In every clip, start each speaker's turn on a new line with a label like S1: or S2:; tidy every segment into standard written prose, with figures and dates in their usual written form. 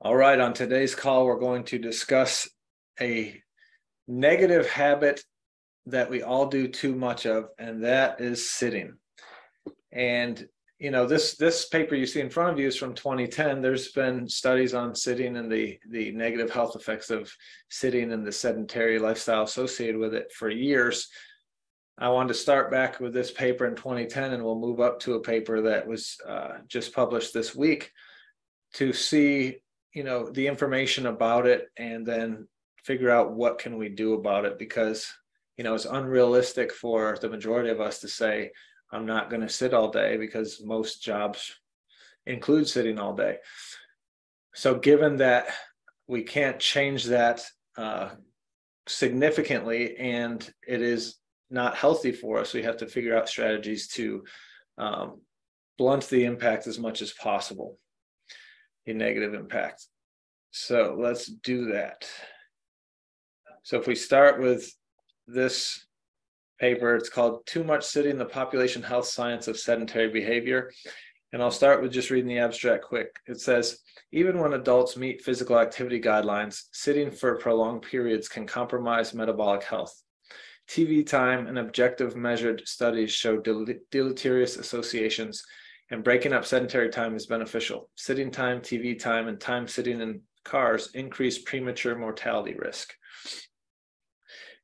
S1: All right, on today's call, we're going to discuss a negative habit that we all do too much of, and that is sitting. And this paper you see in front of you is from 2010. There's been studies on sitting and the negative health effects of sitting and the sedentary lifestyle associated with it for years. I wanted to start back with this paper in 2010, and we'll move up to a paper that was just published this week to see the information about it and then figure out what can we do about it, because it's unrealistic for the majority of us to say I'm not going to sit all day, because most jobs include sitting all day. So given that we can't change that significantly, and it is not healthy for us, we have to figure out strategies to blunt the impact as much as possible, a negative impact. So let's do that. So if we start with this paper, it's called Too Much Sitting, the Population Health Science of Sedentary Behavior. And I'll start with just reading the abstract quick. It says, even when adults meet physical activity guidelines, sitting for prolonged periods can compromise metabolic health. TV time and objective measured studies show deleterious associations, and breaking up sedentary time is beneficial. Sitting time, TV time, and time sitting in cars increase premature mortality risk.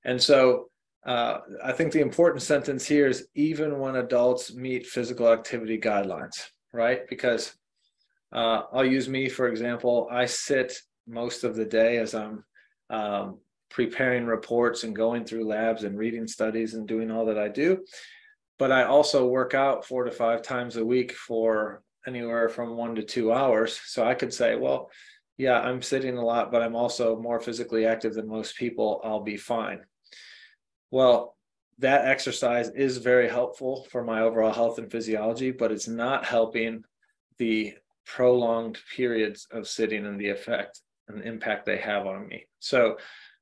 S1: And so I think the important sentence here is even when adults meet physical activity guidelines, right? Because I'll use me, for example. I sit most of the day as I'm preparing reports and going through labs and reading studies and doing all that I do. But I also work out 4 to 5 times a week for anywhere from 1 to 2 hours. So I could say, well, yeah, I'm sitting a lot, but I'm also more physically active than most people. I'll be fine. Well, that exercise is very helpful for my overall health and physiology, but it's not helping the prolonged periods of sitting and the effect and the impact they have on me. So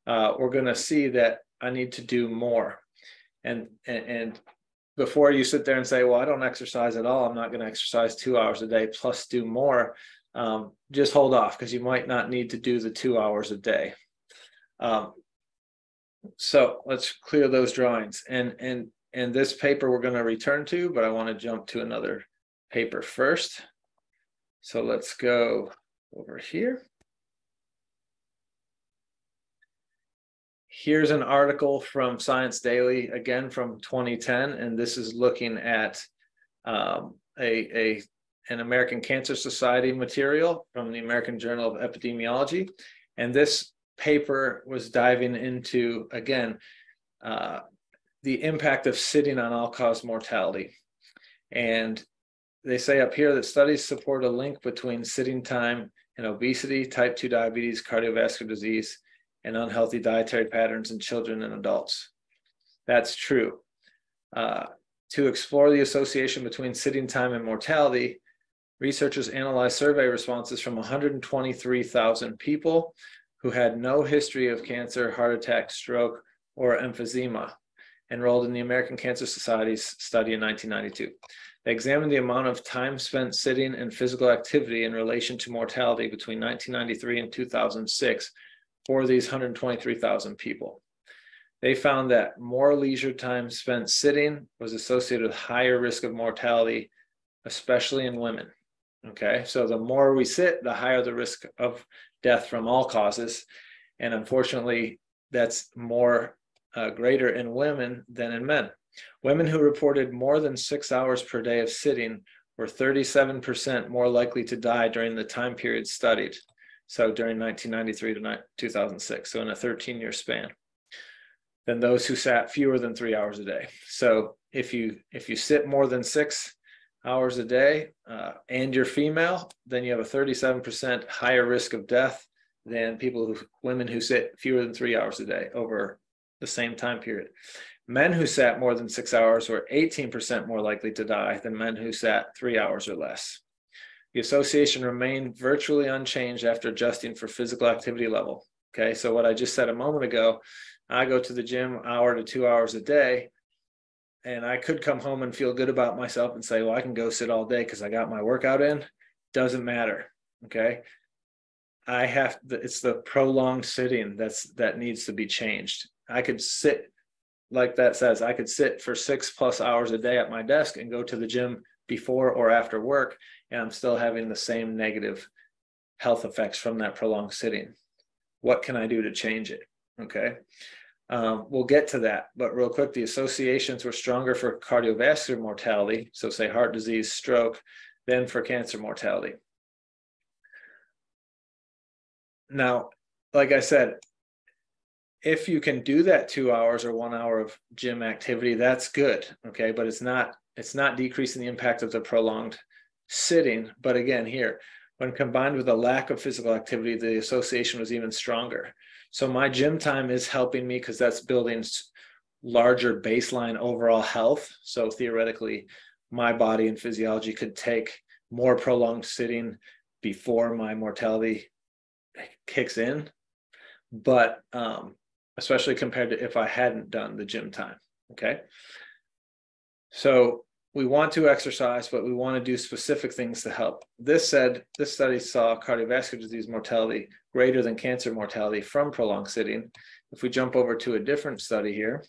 S1: we're going to see that I need to do more. And before you sit there and say, well, I don't exercise at all, I'm not going to exercise 2 hours a day plus do more, just hold off, because you might not need to do the 2 hours a day. So let's clear those drawings. And this paper we're going to return to, but I want to jump to another paper first. So let's go over here. Here's an article from Science Daily, again from 2010, and this is looking at an American Cancer Society material from the American Journal of Epidemiology. And this paper was diving into, again, the impact of sitting on all-cause mortality. And they say up here that studies support a link between sitting time and obesity, type 2 diabetes, cardiovascular disease, and unhealthy dietary patterns in children and adults. That's true. To explore the association between sitting time and mortality, researchers analyzed survey responses from 123,000 people who had no history of cancer, heart attack, stroke, or emphysema, enrolled in the American Cancer Society's study in 1992. They examined the amount of time spent sitting and physical activity in relation to mortality between 1993 and 2006 for these 123,000 people. They found that more leisure time spent sitting was associated with higher risk of mortality, especially in women. Okay, so the more we sit, the higher the risk of death from all causes. And unfortunately, that's more greater in women than in men. Women who reported more than 6 hours per day of sitting were 37% more likely to die during the time period studied. So during 1993 to 2006, so in a 13-year span, than those who sat fewer than 3 hours a day. So if you sit more than 6 hours a day and you're female, then you have a 37% higher risk of death than women who sit fewer than 3 hours a day over the same time period. Men who sat more than 6 hours were 18% more likely to die than men who sat 3 hours or less. The association remained virtually unchanged after adjusting for physical activity level. Okay, so what I just said a moment ago, I go to the gym 1 hour to 2 hours a day, and I could come home and feel good about myself and say, well, I can go sit all day because I got my workout in. Doesn't matter. Okay. it's the prolonged sitting that needs to be changed. I could sit, like that says, I could sit for 6+ hours a day at my desk and go to the gym before or after work, and I'm still having the same negative health effects from that prolonged sitting. What can I do to change it? Okay. We'll get to that, but real quick, the associations were stronger for cardiovascular mortality, so say heart disease, stroke, than for cancer mortality. Now, like I said, if you can do that 2 hours or 1 hour of gym activity, that's good, okay? But it's not decreasing the impact of the prolonged sitting. But again, here, when combined with a lack of physical activity, the association was even stronger. So my gym time is helping me because that's building larger baseline overall health. So theoretically, my body and physiology could take more prolonged sitting before my mortality kicks in. But especially compared to if I hadn't done the gym time, okay? So we want to exercise, but we want to do specific things to help. This study saw cardiovascular disease mortality greater than cancer mortality from prolonged sitting. If we jump over to a different study here,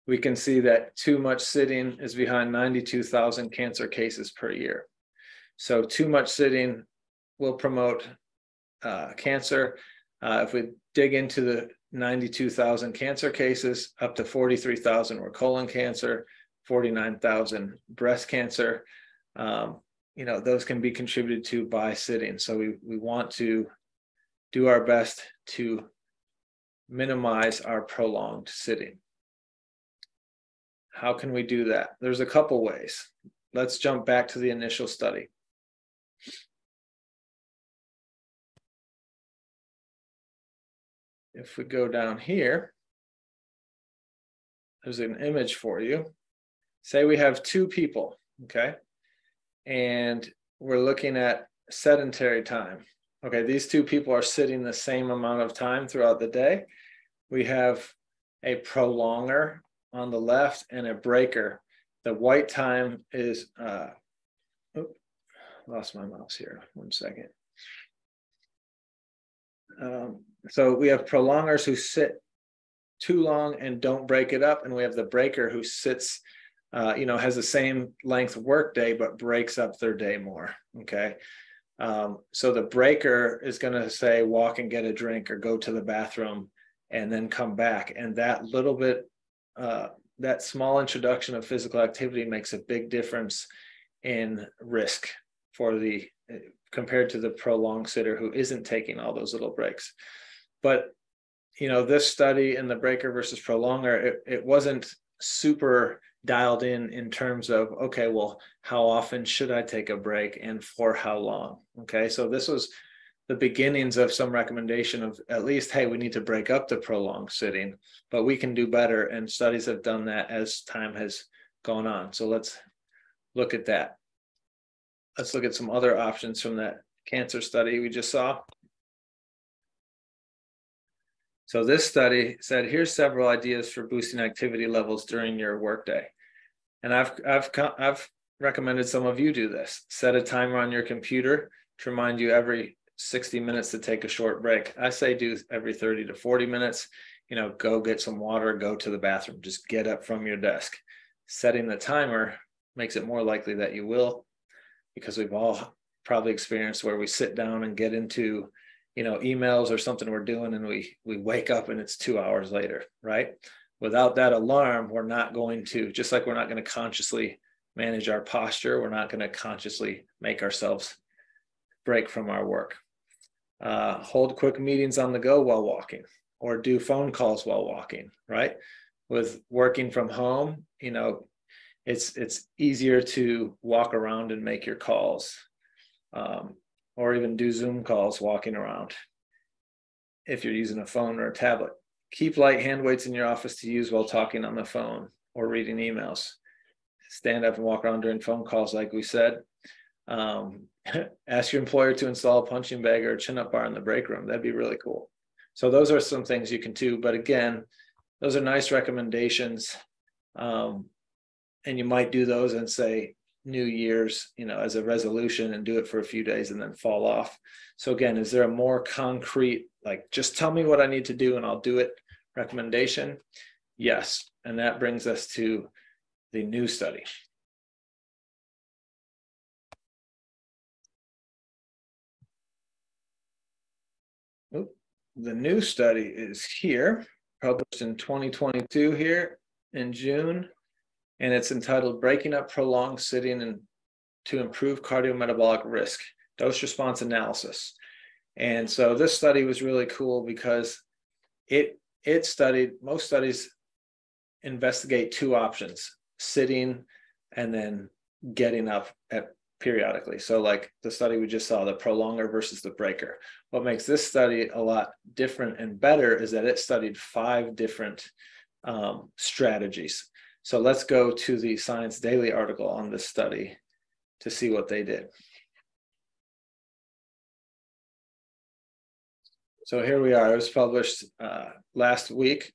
S1: we can see that too much sitting is behind 92,000 cancer cases per year. So too much sitting will promote cancer. If we dig into the 92,000 cancer cases, up to 43,000 were colon cancer, 49,000 breast cancer. Those can be contributed to by sitting. So we want to do our best to minimize our prolonged sitting. How can we do that? There's a couple ways. Let's jump back to the initial study. If we go down here, there's an image for you. Say we have two people, okay? And we're looking at sedentary time. Okay, these two people are sitting the same amount of time throughout the day. We have a prolonger on the left and a breaker. The white time is, lost my mouse here, 1 second. So we have prolongers who sit too long and don't break it up, and we have the breaker who sits, has the same length work day but breaks up their day more. Okay, so the breaker is going to say walk and get a drink or go to the bathroom and then come back, and that little bit, that small introduction of physical activity makes a big difference in risk for the compared to the prolonged sitter who isn't taking all those little breaks. But this study in the breaker versus prolonger, it wasn't super dialed in terms of, okay, well, how often should I take a break and for how long? Okay, so this was the beginnings of some recommendation of at least, hey, we need to break up the prolonged sitting, but we can do better, and studies have done that as time has gone on. So let's look at that. Let's look at some other options from that cancer study we just saw. So this study said, here's several ideas for boosting activity levels during your workday. And I've recommended some of you do this. Set a timer on your computer to remind you every 60 minutes to take a short break. I say do every 30 to 40 minutes. Go get some water, go to the bathroom, just get up from your desk. Setting the timer makes it more likely that you will, because we've all probably experienced where we sit down and get into emails or something we're doing, and we wake up and it's 2 hours later, right? Without that alarm, we're not going to, just like we're not going to consciously manage our posture, we're not going to consciously make ourselves break from our work. Hold quick meetings on the go while walking, or do phone calls while walking, right? With working from home, it's easier to walk around and make your calls, or even do Zoom calls walking around if you're using a phone or a tablet. Keep light hand weights in your office to use while talking on the phone or reading emails. Stand up and walk around during phone calls, like we said. Ask your employer to install a punching bag or a chin-up bar in the break room. That'd be really cool. So those are some things you can do. But again, those are nice recommendations. And you might do those and say, New Year's, as a resolution and do it for a few days and then fall off. So again, is there a more concrete, like, just tell me what I need to do and I'll do it recommendation? Yes. And that brings us to the new study. The new study is here, published in 2022 here in June, and it's entitled Breaking Up Prolonged Sitting and to Improve Cardiometabolic Risk, Dose Response Analysis. And so this study was really cool because it studied, most studies investigate two options, sitting and then getting up periodically. So like the study we just saw, the prolonger versus the breaker. What makes this study a lot different and better is that it studied 5 different strategies. So let's go to the Science Daily article on this study to see what they did. So here we are. It was published last week,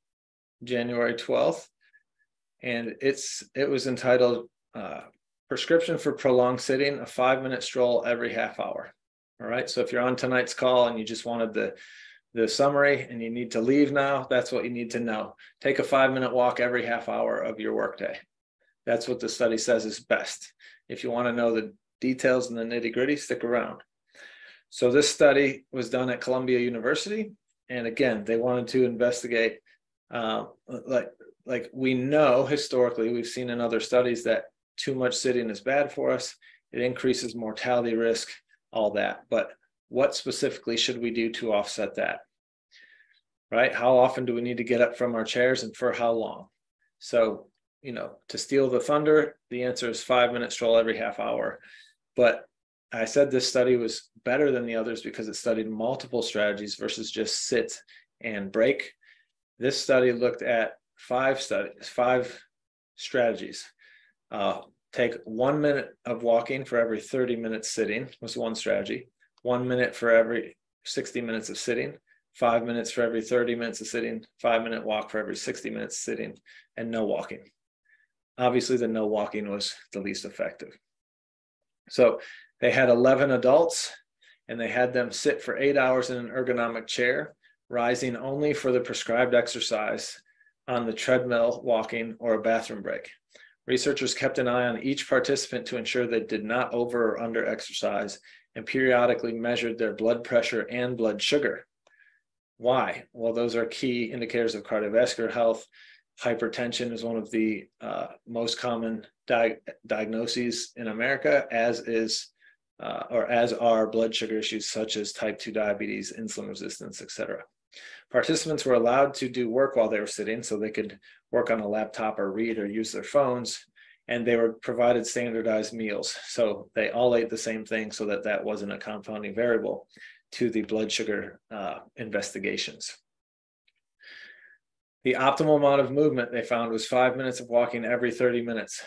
S1: January 12th, and it was entitled Prescription for Prolonged Sitting, a 5-minute stroll every half hour. All right, so if you're on tonight's call and you just wanted the summary and you need to leave now, that's what you need to know. Take a 5-minute walk every half hour of your workday. That's what the study says is best. If you want to know the details and the nitty-gritty, stick around. So this study was done at Columbia University, and again, they wanted to investigate, like we know historically, we've seen in other studies that too much sitting is bad for us. It increases mortality risk, all that. But what specifically should we do to offset that? Right? How often do we need to get up from our chairs and for how long? So, to steal the thunder, the answer is 5-minute stroll every half hour. But I said this study was better than the others because it studied multiple strategies versus just sit and break. This study looked at 5 strategies. Take 1 minute of walking for every 30 minutes sitting was one strategy. 1 minute for every 60 minutes of sitting. 5 minutes for every 30 minutes of sitting. 5-minute walk for every 60 minutes sitting, and no walking. Obviously, the no walking was the least effective. So they had 11 adults, and they had them sit for 8 hours in an ergonomic chair, rising only for the prescribed exercise on the treadmill, walking, or a bathroom break. Researchers kept an eye on each participant to ensure they did not over or under exercise, and periodically measured their blood pressure and blood sugar. Why? Well, those are key indicators of cardiovascular health. Hypertension is one of the most common diagnoses in America, as are blood sugar issues such as type 2 diabetes, insulin resistance, etc. Participants were allowed to do work while they were sitting, so they could work on a laptop or read or use their phones, and they were provided standardized meals. So they all ate the same thing so that wasn't a confounding variable to the blood sugar investigations. The optimal amount of movement they found was 5 minutes of walking every 30 minutes.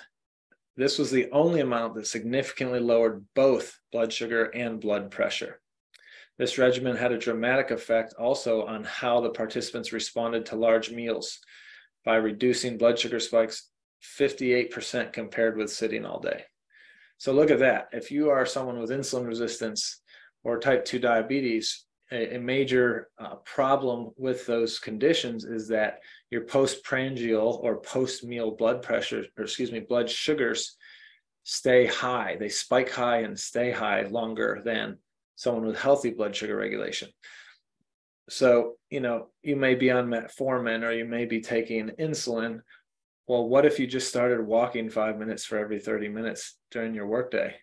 S1: This was the only amount that significantly lowered both blood sugar and blood pressure. This regimen had a dramatic effect also on how the participants responded to large meals by reducing blood sugar spikes 58% compared with sitting all day. So look at that. If you are someone with insulin resistance or type 2 diabetes, a major problem with those conditions is that your postprandial or post-meal blood pressure, blood sugars stay high. They spike high and stay high longer than someone with healthy blood sugar regulation. So, you may be on metformin or you may be taking insulin. Well, what if you just started walking 5 minutes for every 30 minutes during your workday?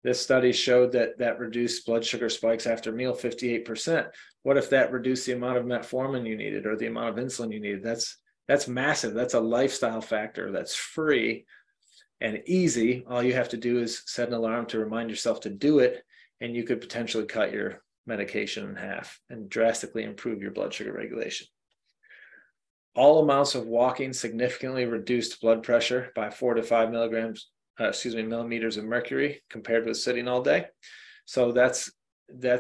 S1: This study showed that reduced blood sugar spikes after meal 58%. What if that reduced the amount of metformin you needed or the amount of insulin you needed? That's massive. That's a lifestyle factor that's free and easy. All you have to do is set an alarm to remind yourself to do it, and you could potentially cut your medication in half and drastically improve your blood sugar regulation. All amounts of walking significantly reduced blood pressure by 4 to 5 millimeters of mercury compared with sitting all day. So that's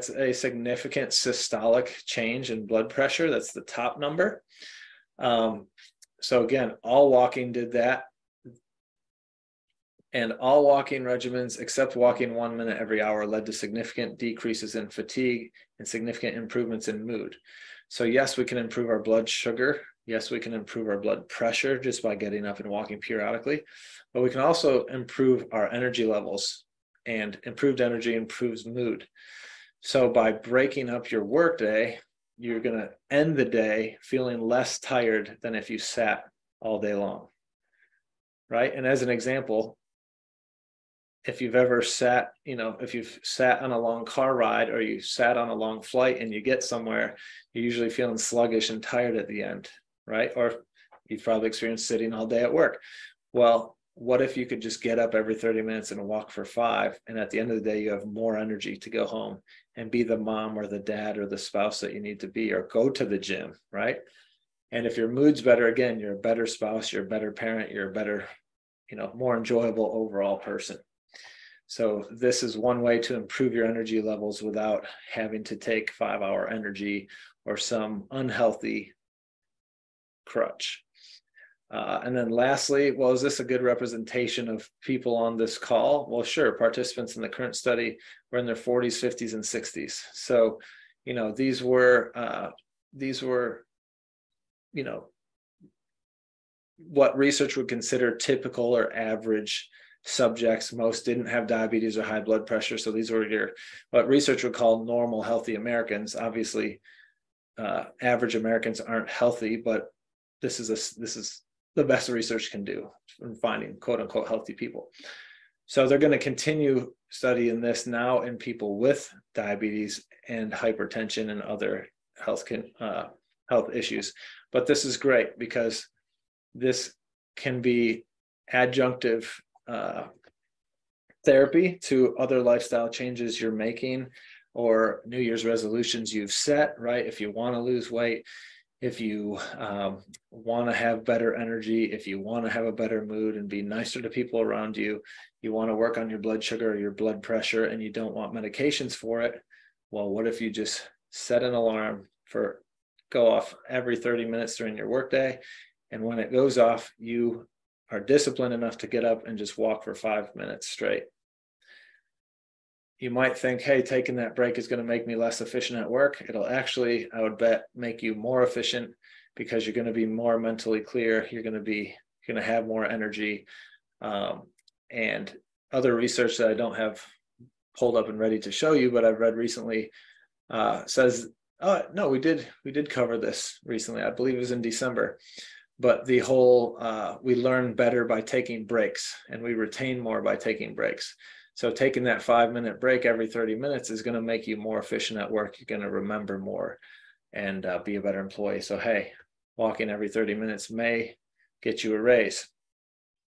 S1: a significant systolic change in blood pressure. That's the top number. So again, all walking did that. And all walking regimens, except walking 1 minute every hour, led to significant decreases in fatigue and significant improvements in mood. So yes, we can improve our blood sugar. Yes, we can improve our blood pressure just by getting up and walking periodically, but we can also improve our energy levels, and improved energy improves mood. So by breaking up your workday, you're going to end the day feeling less tired than if you sat all day long, right? And as an example, if you've ever sat, if you've sat on a long car ride or you sat on a long flight and you get somewhere, you're usually feeling sluggish and tired at the end, right? Or you've probably experienced sitting all day at work. Well, what if you could just get up every 30 minutes and walk for 5, and at the end of the day you have more energy to go home and be the mom or the dad or the spouse that you need to be, or go to the gym, right? And if your mood's better, again, you're a better spouse, you're a better parent, you're a better, more enjoyable overall person. So this is one way to improve your energy levels without having to take 5-hour energy or some unhealthy crutch. And then lastly, well, is this a good representation of people on this call? Well, sure. Participants in the current study were in their 40s, 50s, and 60s. So, these were, what research would consider typical or average subjects. Most didn't have diabetes or high blood pressure. So these were what research would call normal, healthy Americans. Obviously, average Americans aren't healthy, but this is the best research can do in finding quote unquote healthy people. So they're going to continue studying this now in people with diabetes and hypertension and other health issues. But this is great because this can be adjunctive therapy to other lifestyle changes you're making or New Year's resolutions you've set, right? If you want to lose weight, if you want to have better energy, if you want to have a better mood and be nicer to people around you, you want to work on your blood sugar or your blood pressure and you don't want medications for it, well, what if you just set an alarm go off every 30 minutes during your workday, and when it goes off, you are disciplined enough to get up and just walk for 5 minutes straight. You might think, hey, taking that break is going to make me less efficient at work. It'll actually, I would bet, make you more efficient because you're going to be more mentally clear. You're going to have more energy. And other research that I don't have pulled up and ready to show you, but I've read recently says, oh, no, we did cover this recently. I believe it was in December. But the whole, we learn better by taking breaks and we retain more by taking breaks. So taking that 5-minute break every 30 minutes is going to make you more efficient at work. You're going to remember more and be a better employee. So, hey, walking every 30 minutes may get you a raise.